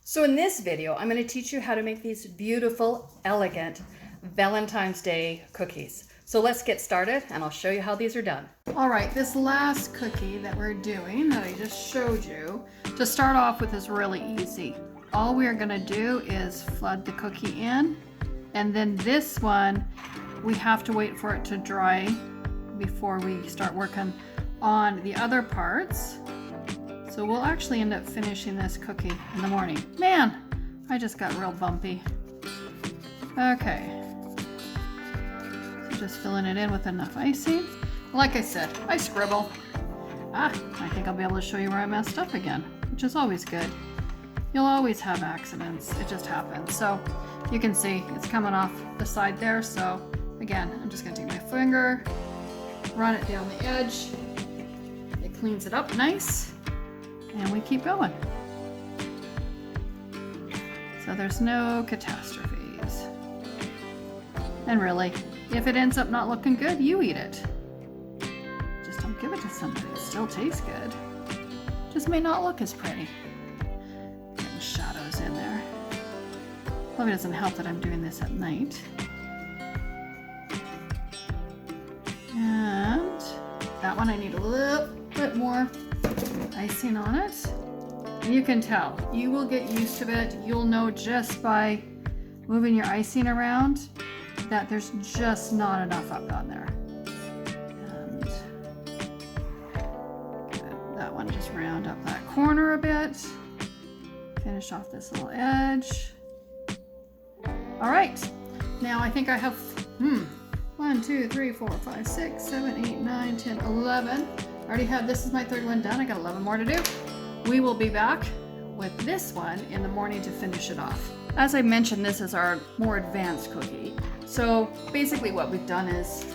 So in this video, I'm going to teach you how to make these beautiful, elegant Valentine's Day cookies. So let's get started and I'll show you how these are done. All right, this last cookie that we're doing that I just showed you, to start off with is really easy. All we're going to do is flood the cookie in, and then this one, we have to wait for it to dry before we start working on the other parts. So we'll actually end up finishing this cookie in the morning. Man, I just got real bumpy. Okay. So just filling it in with enough icing. Like I said, I scribble. I think I'll be able to show you where I messed up again, which is always good. You'll always have accidents. It just happens. So you can see it's coming off the side there. So again, I'm just gonna take my finger, run it down the edge. It cleans it up nice. And we keep going. So there's no catastrophes. And really, if it ends up not looking good, you eat it. Just don't give it to somebody. It still tastes good. Just may not look as pretty. Getting shadows in there. Probably doesn't help that I'm doing this at night. And that one I need a little bit more icing on it, and you can tell. You will get used to it. You'll know just by moving your icing around that there's just not enough up on there. And that one, just round up that corner a bit. Finish off this little edge. All right, now I think I have 1, 2, 3, 4, 5, 6, 7, 8, 9, 10, 11. I already have, this is my third one done. I got 11 more to do. We will be back with this one in the morning to finish it off. As I mentioned, this is our more advanced cookie. So basically what we've done is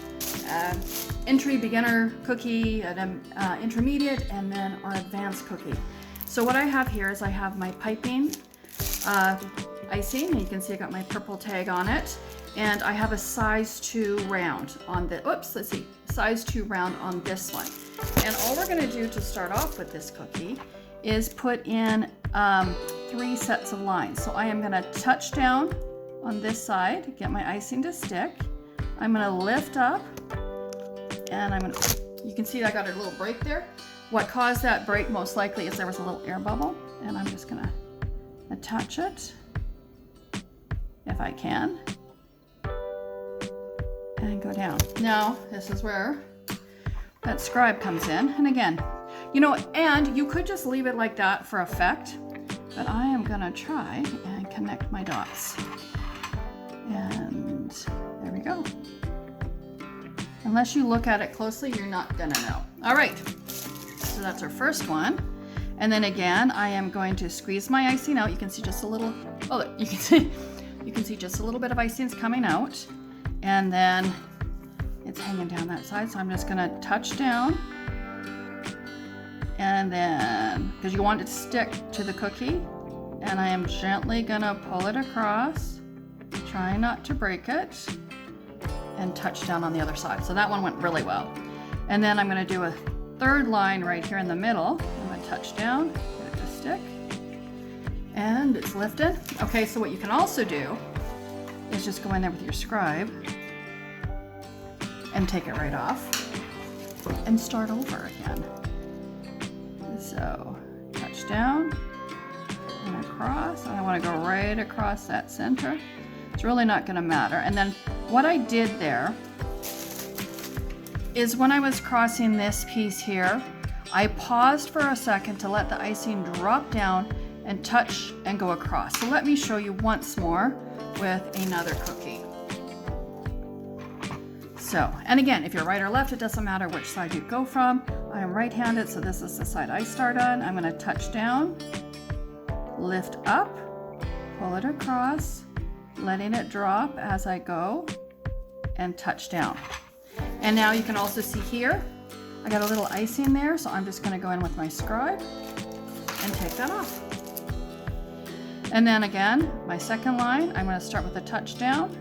entry beginner cookie, an intermediate, and then our advanced cookie. So what I have here is I have my piping icing, and you can see I got my purple tag on it. And I have a size 2 round on the, size 2 round on this one. And all we're gonna do to start off with this cookie is put in 3 sets of lines. So I am gonna touch down on this side, get my icing to stick. I'm gonna lift up, and you can see I got a little break there. What caused that break most likely is there was a little air bubble, and I'm just gonna attach it, if I can, and go down. Now, this is where that scribe comes in. And again, and you could just leave it like that for effect, but I am gonna try and connect my dots. And there we go. Unless you look at it closely, you're not gonna know. All right, so that's our first one. And then again, I am going to squeeze my icing out. You can see just a little, you can see just a little bit of icing's coming out. And then it's hanging down that side, so I'm just gonna touch down, and then, because you want it to stick to the cookie, and I am gently gonna pull it across, try not to break it, and touch down on the other side. So that one went really well. And then I'm gonna do a third line right here in the middle. I'm gonna touch down, get it to stick, and it's lifted. Okay, so what you can also do is just go in there with your scribe and take it right off and start over again. So touch down and across. I want to go right across that center. It's really not going to matter. And then what I did there is when I was crossing this piece here, I paused for a second to let the icing drop down and touch and go across. So let me show you once more with another cookie. So, and again, if you're right or left, it doesn't matter which side you go from. I am right-handed, so this is the side I start on. I'm gonna touch down, lift up, pull it across, letting it drop as I go, and touch down. And now you can also see here, I got a little icing there, so I'm just gonna go in with my scribe and take that off. And then again, my second line, I'm going to start with a touch down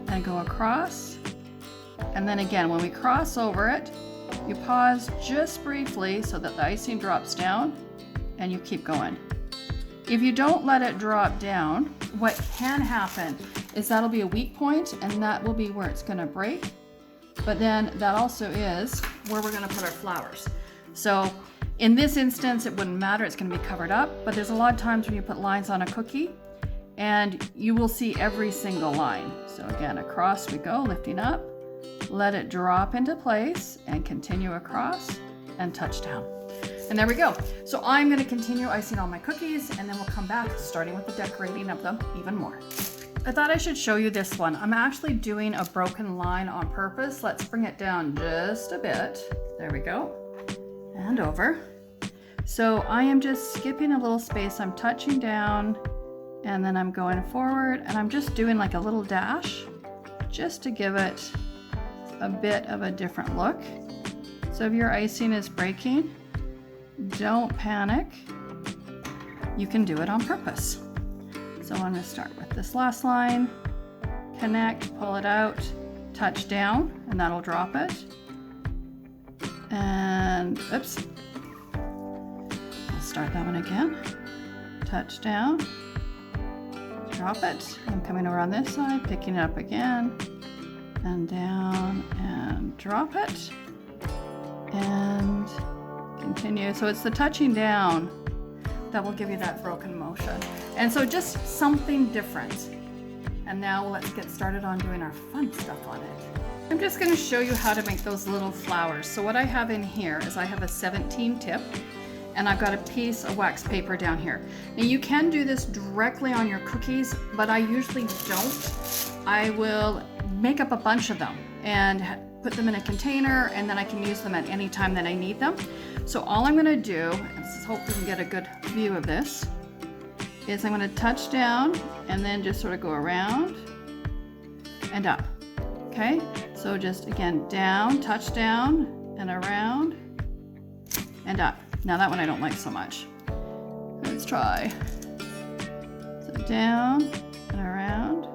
and go across. And then again, when we cross over it, you pause just briefly so that the icing drops down, and you keep going. if you don't let it drop down, what can happen is that'll be a weak point, and that will be where it's gonna break. But then that also is where we're gonna put our flowers. So in this instance, it wouldn't matter, it's gonna be covered up, but there's a lot of times when you put lines on a cookie and you will see every single line. So again, across we go, lifting up, let it drop into place and continue across and touch down. And there we go. So I'm gonna continue icing all my cookies, and then we'll come back starting with the decorating of them even more. I thought I should show you this one. I'm actually doing a broken line on purpose. Let's bring it down just a bit. There we go. And over. So I am just skipping a little space. I'm touching down, and then I'm going forward, and I'm just doing like a little dash just to give it a bit of a different look. So if your icing is breaking, don't panic. You can do it on purpose. So I'm going to start with this last line, connect, pull it out, touch down, and that'll drop it. And oops, I'll start that one again. Touch down, drop it. I'm coming over on this side, picking it up again, and down, and drop it, and continue. So it's the touching down that will give you that broken motion. And so just something different. And now let's get started on doing our fun stuff on it. I'm just going to show you how to make those little flowers. So what I have in here is I have a 17 tip, and I've got a piece of wax paper down here. Now you can do this directly on your cookies, but I usually don't. I will make up a bunch of them and put them in a container, and then I can use them at any time that I need them. So all I'm going to do, and hope we can get a good view of this, is I'm going to touch down and then just sort of go around and up. Okay, so just again down, touch down, and around and up. Now that one I don't like so much. Let's try. So down and around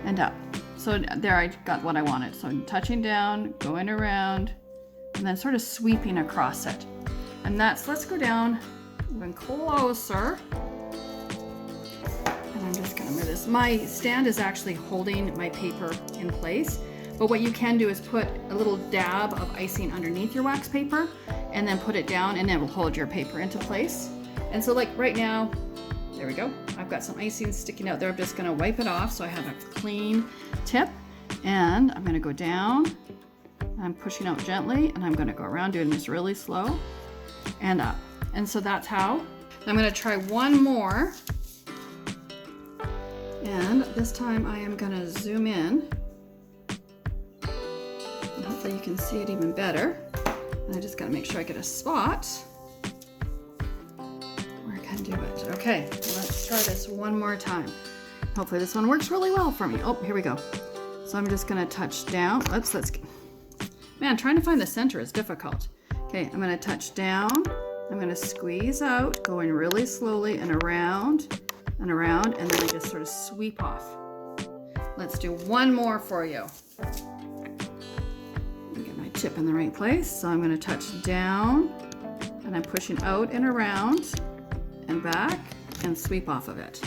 and up. So there, I got what I wanted. So I'm touching down, going around, and then sort of sweeping across it. And that's, let's go down even closer. And I'm just gonna move this. My stand is actually holding my paper in place, but what you can do is put a little dab of icing underneath your wax paper and then put it down, and it will hold your paper into place. And so like right now, there we go. I've got some icing sticking out there. I'm just gonna wipe it off so I have a clean tip, and I'm gonna go down. I'm pushing out gently, and I'm gonna go around doing this really slow and up. And so that's how. I'm gonna try one more. And this time I am gonna zoom in. And hopefully you can see it even better. And I just gotta make sure I get a spot where I can do it. Okay, let's try this one more time. Hopefully this one works really well for me. Oh, here we go. So I'm just gonna touch down. Oops, man, trying to find the center is difficult. Okay, I'm gonna touch down. I'm gonna squeeze out, going really slowly and around, and then I just sort of sweep off. Let's do one more for you. Get my tip in the right place. So I'm gonna touch down, and I'm pushing out and around, and back, and sweep off of it.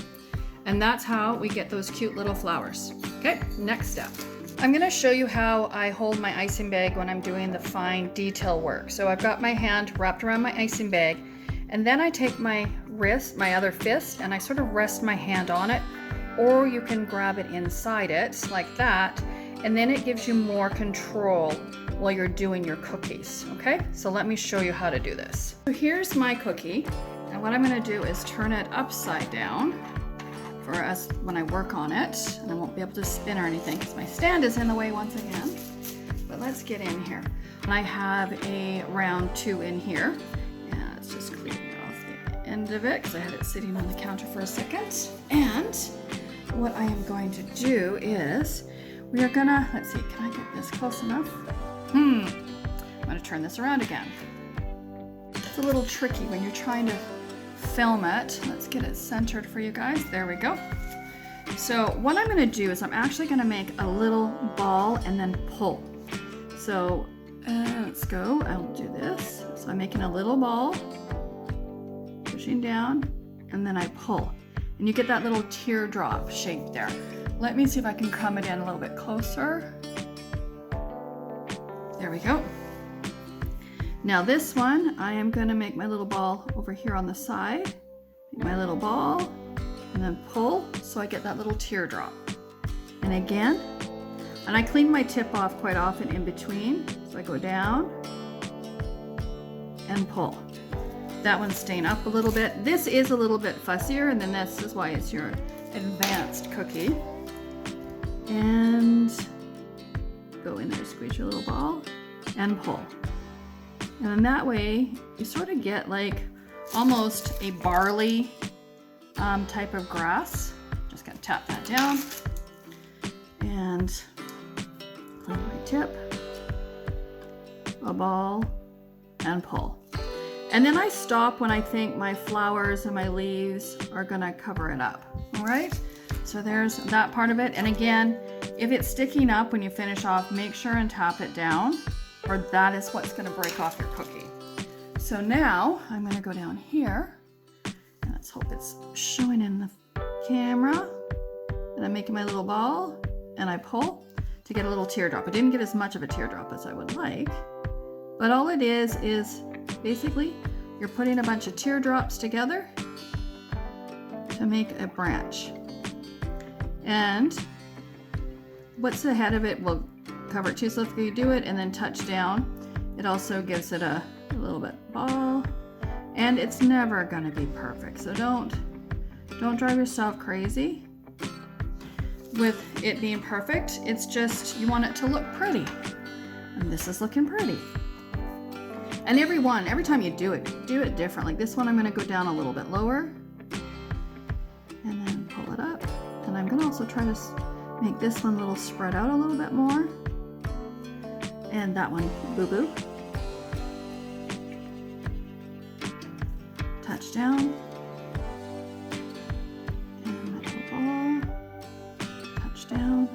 And that's how we get those cute little flowers. Okay, next step. I'm gonna show you how I hold my icing bag when I'm doing the fine detail work. So I've got my hand wrapped around my icing bag, and then I take my wrist, my other fist, and I sort of rest my hand on it, or you can grab it inside it like that, and then it gives you more control while you're doing your cookies, okay? So let me show you how to do this. So here's my cookie, and what I'm gonna do is turn it upside down for us when I work on it, and I won't be able to spin or anything because my stand is in the way once again. But let's get in here. And I have a round 2 in here, and it's just cleaning off the end of it because I had it sitting on the counter for a second. And what I am going to do is we are gonna, let's see, can I get this close enough? I'm gonna turn this around again. It's a little tricky when you're trying to film it. Let's get it centered for you guys. There we go. So what I'm going to do is I'm actually going to make a little ball and then pull. So let's go. I'll do this. So I'm making a little ball, pushing down and then I pull. And you get that little teardrop shape there. Let me see if I can come it in a little bit closer. There we go. Now this one, I am gonna make my little ball over here on the side. Make my little ball, and then pull, so I get that little teardrop. And again, and I clean my tip off quite often in between. So I go down and pull. That one's staying up a little bit. This is a little bit fussier, and then this is why it's your advanced cookie. And go in there, squeeze your little ball, and pull. And then that way, you sort of get like almost a barley type of grass. Just gonna tap that down and clean my tip, a ball, and pull. And then I stop when I think my flowers and my leaves are gonna cover it up, all right? So there's that part of it. And again, if it's sticking up when you finish off, make sure and tap it down, or that is what's gonna break off your cookie. So now I'm gonna go down here, and let's hope it's showing in the camera. And I'm making my little ball, and I pull to get a little teardrop. I didn't get as much of a teardrop as I would like, but all it is basically you're putting a bunch of teardrops together to make a branch. And what's the head of it will cover it too, so if you do it and then touch down, it also gives it a little bit ball, and it's never going to be perfect, so don't drive yourself crazy with it being perfect. It's just you want it to look pretty, and this is looking pretty. And every time you do it different. Like this one, I'm going to go down a little bit lower and then pull it up, and I'm going to also try to make this one a little spread out a little bit more, and that one boo-boo. Touch down, and my little ball, touch down,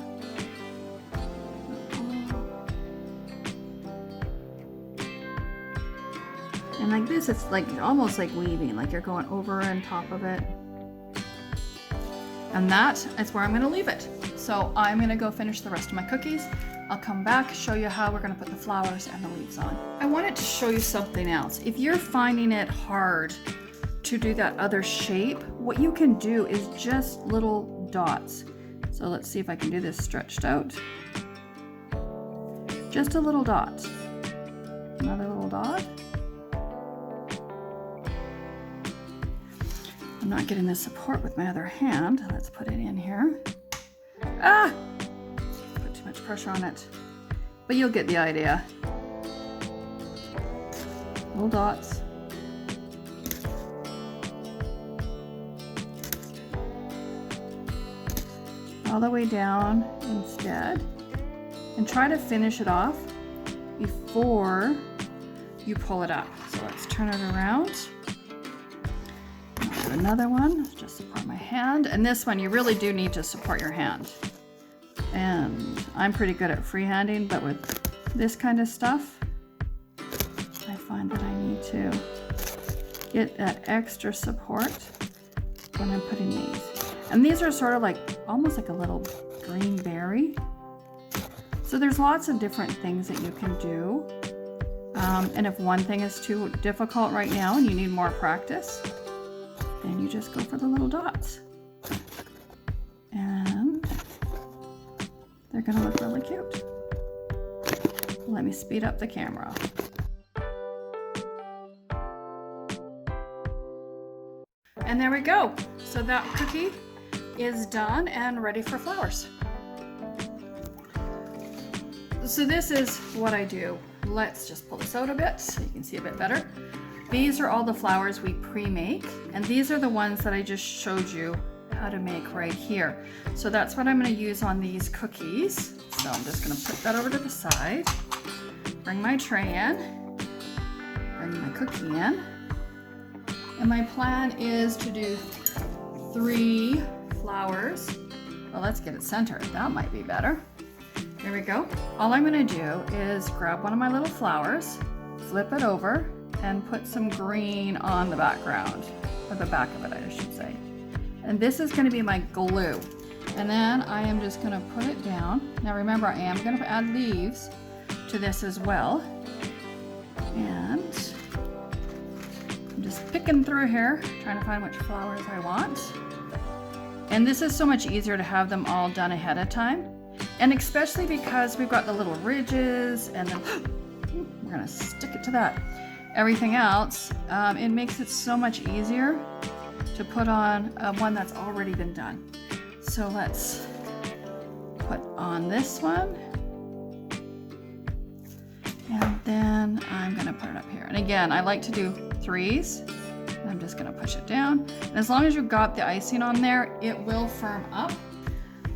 and like this, it's like almost like weaving, like you're going over and top of it. And that is where I'm going to leave it. So I'm going to go finish the rest of my cookies. I'll come back, show you how we're going to put the flowers and the leaves on. I wanted to show you something else. If you're finding it hard to do that other shape, what you can do is just little dots. So let's see if I can do this stretched out. Just a little dot. Another little dot. I'm not getting the support with my other hand. Let's put it in here. Ah! Put too much pressure on it. But you'll get the idea. Little dots. All the way down instead. And try to finish it off before you pull it up. So let's turn it around. Another one, just support my hand. And this one, you really do need to support your hand. And I'm pretty good at freehanding, but with this kind of stuff, I find that I need to get that extra support when I'm putting these. And these are sort of like, almost like a little green berry. So there's lots of different things that you can do. And if one thing is too difficult right now and you need more practice, then you just go for the little dots. And they're gonna look really cute. Let me speed up the camera. And there we go. So that cookie is done and ready for flowers. So this is what I do. Let's just pull this out a bit so you can see a bit better. These are all the flowers we pre-make, and these are the ones that I just showed you how to make right here. So that's what I'm going to use on these cookies. So I'm just going to put that over to the side, bring my tray in, bring my cookie in, and my plan is to do 3 flowers. Well, let's get it centered. That might be better. Here we go. All I'm going to do is grab one of my little flowers, flip it over, and put some green on the background. or the back of it, I should say. And this is going to be my glue. And then I am just going to put it down. Now remember, I am going to add leaves to this as well. And I'm just picking through here, trying to find which flowers I want. And this is so much easier to have them all done ahead of time. And especially because we've got the little ridges and then we're going to stick it to that. Everything else, it makes it so much easier to put on one that's already been done. So let's put on this one. And then I'm gonna put it up here. And again, I like to do 3s. And I'm just gonna push it down. And as long as you've got the icing on there, it will firm up.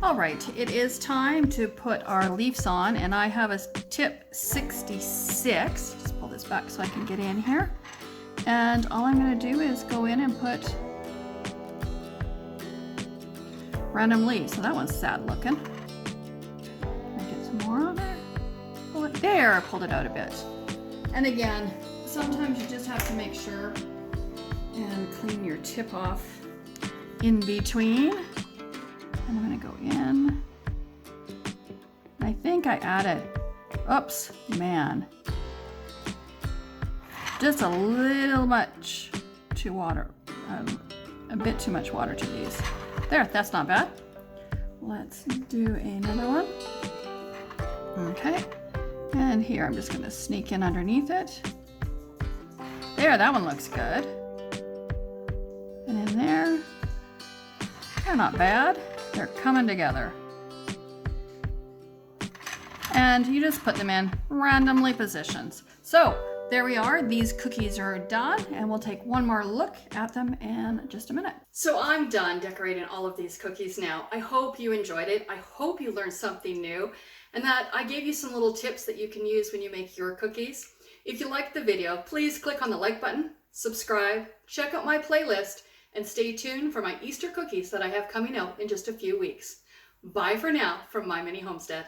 All right, it is time to put our leaves on, and I have a tip 66. Just pull this back so I can get in here. And all I'm gonna do is go in and put random leaves. So that one's sad looking. Can I get some more on there? Pull it there, pulled it out a bit. And again, sometimes you just have to make sure and clean your tip off in between. And I'm gonna go in. I think I added, oops, man. Just a little much too water, a bit too much water to these. There, that's not bad. Let's do another one. Okay, and here I'm just gonna sneak in underneath it. There, that one looks good. And in there, they're not bad. They're coming together. And you just put them in randomly positions. So there we are. These cookies are done, and we'll take one more look at them in just a minute. So I'm done decorating all of these cookies now. I hope you enjoyed it. I hope you learned something new, and that I gave you some little tips that you can use when you make your cookies. If you liked the video, please click on the like button, subscribe, check out my playlist, and stay tuned for my Easter cookies that I have coming out in just a few weeks. Bye for now from My Mini Homestead.